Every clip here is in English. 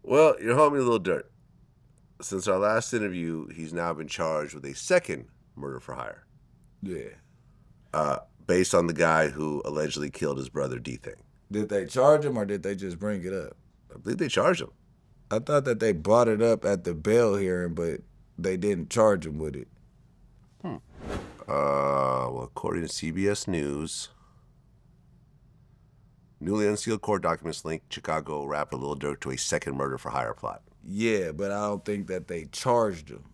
Well, your homie Lil Durk. Since our last interview, he's now been charged with a second murder for hire. Yeah. Based on the guy who allegedly killed his brother D-Thing. Did they charge him or did they just bring it up? I believe they charged him. I thought that they brought it up at the bail hearing, but they didn't charge him with it. Well, according to CBS News, newly unsealed court documents link Chicago rapper Lil Durk to a second murder for hire plot. Yeah, but I don't think that they charged him.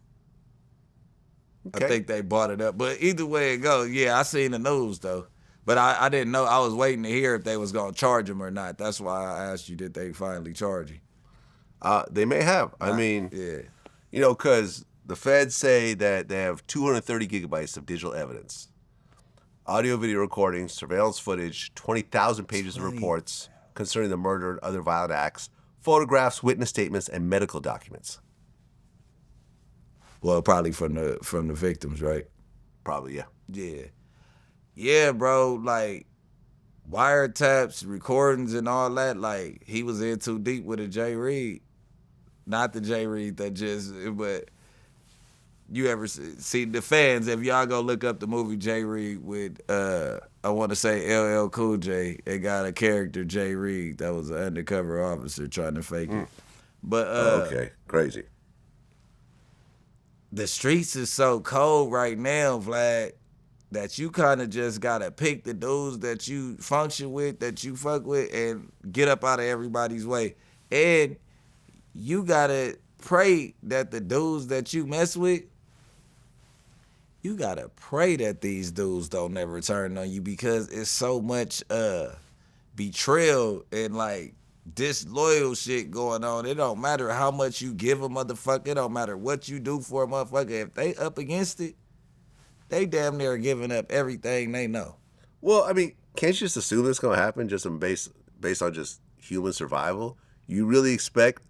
Okay. I think they brought it up. But either way it goes, yeah, I seen the news though. But I didn't know. I was waiting to hear if they was going to charge him or not. That's why I asked you, did they finally charge him? They may have. I mean, yeah. Because the feds say that they have 230 gigabytes of digital evidence. Audio, video recordings, surveillance footage, 20,000 pages of reports concerning the murder and other violent acts, photographs, witness statements, and medical documents. Well, probably from the victims, right? Probably, yeah. Yeah. Yeah, bro, like, wiretaps, recordings, and all that, like, he was in too deep with a Jay Reed. Not the Jay Reed that just, but you ever see the fans, if y'all go look up the movie Jay Reed with, I want to say LL Cool J, it got a character, Jay Reed, that was an undercover officer trying to fake it. But, okay, crazy. The streets is so cold right now, Vlad, that you kind of just got to pick the dudes that you function with, that you fuck with, and get up out of everybody's way. And you got to pray that the dudes that you mess with, you got to pray that these dudes don't never turn on you, because it's so much betrayal and, like, disloyal shit going on. It don't matter how much you give a motherfucker. It don't matter what you do for a motherfucker. If they up against it, they damn near giving up everything they know. Well, I mean, can't you just assume it's going to happen just based on just human survival? You really expect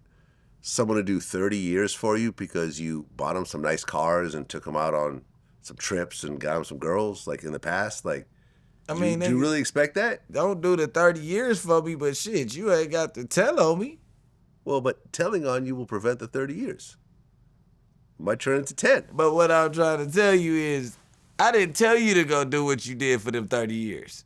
someone to do 30 years for you because you bought them some nice cars and took them out on some trips and got them some girls, like in the past? Like, do you really expect that? Don't do the 30 years for me, but shit, you ain't got to tell on me. Well, but telling on you will prevent the 30 years. It might turn into 10. But what I'm trying to tell you is, I didn't tell you to go do what you did for them 30 years.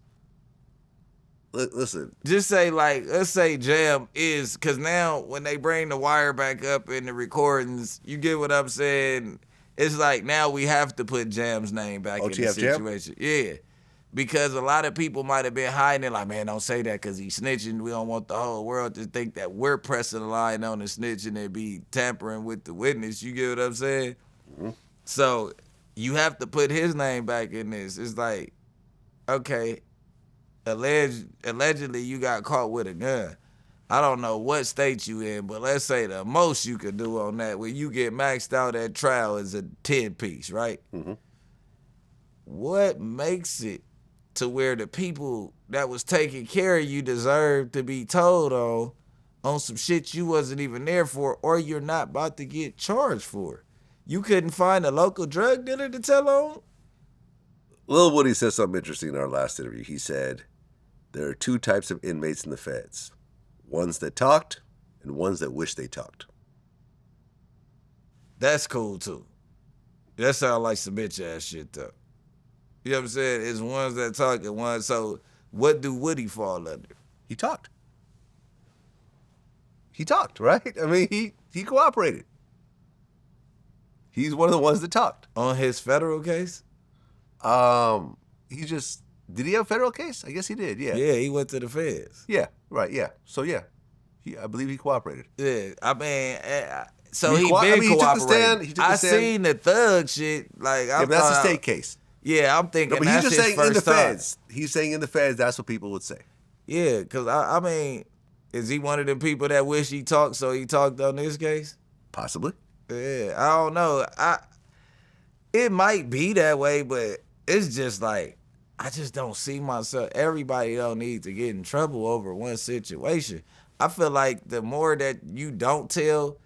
Listen. Just say, like, let's say Jam is, because now when they bring the wire back up in the recordings, you get what I'm saying? It's like now we have to put Jam's name back in the situation. Yeah. Because a lot of people might have been hiding it, like, man, don't say that because he's snitching. We don't want the whole world to think that we're pressing the line on the snitching and be tampering with the witness. You get what I'm saying? Mm-hmm. So you have to put his name back in this. It's like, okay, allegedly you got caught with a gun. I don't know what state you in, but let's say the most you could do on that when you get maxed out at trial is a 10-piece, right? Mm-hmm. What makes it to where the people that was taking care of you deserve to be told on some shit you wasn't even there for, or you're not about to get charged for? You couldn't find a local drug dealer to tell on? Lil Woody said something interesting in our last interview. He said, there are two types of inmates in the feds. Ones that talked and ones that wish they talked. That's cool, too. That sounds like some bitch-ass shit, though. You know what I'm saying? It's ones that talk and ones. So what do Woody fall under? He talked. He talked, right? I mean, he cooperated. He's one of the ones that talked. On his federal case? Did he have a federal case? I guess he did, yeah. Yeah, he went to the feds. Yeah, right, yeah. So, yeah, I believe he cooperated. Yeah, I mean, so he been cooperating. He took the stand. Seen the thug shit. Like, but that's a state case. Yeah, I'm thinking but that's he's just saying in the feds. He's saying in the feds, that's what people would say. Yeah, because, I mean, is he one of the people that wish he talked so he talked on this case? Possibly. Yeah, I don't know. It might be that way, but it's just like, I just don't see myself. Everybody don't need to get in trouble over one situation. I feel like the more that you don't tell,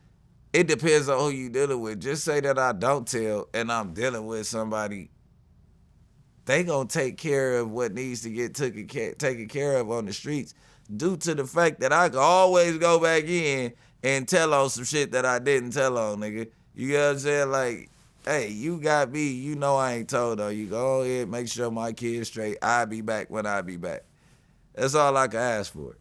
it depends on who you dealing with. Just say that I don't tell and I'm dealing with somebody, they gonna take care of what needs to get taken care of on the streets, due to the fact that I can always go back in and tell on some shit that I didn't tell on, nigga. You get what I'm saying? Like, hey, you got me. You know I ain't told on you. Go ahead, make sure my kid's straight. I'll be back when I be back. That's all I can ask for.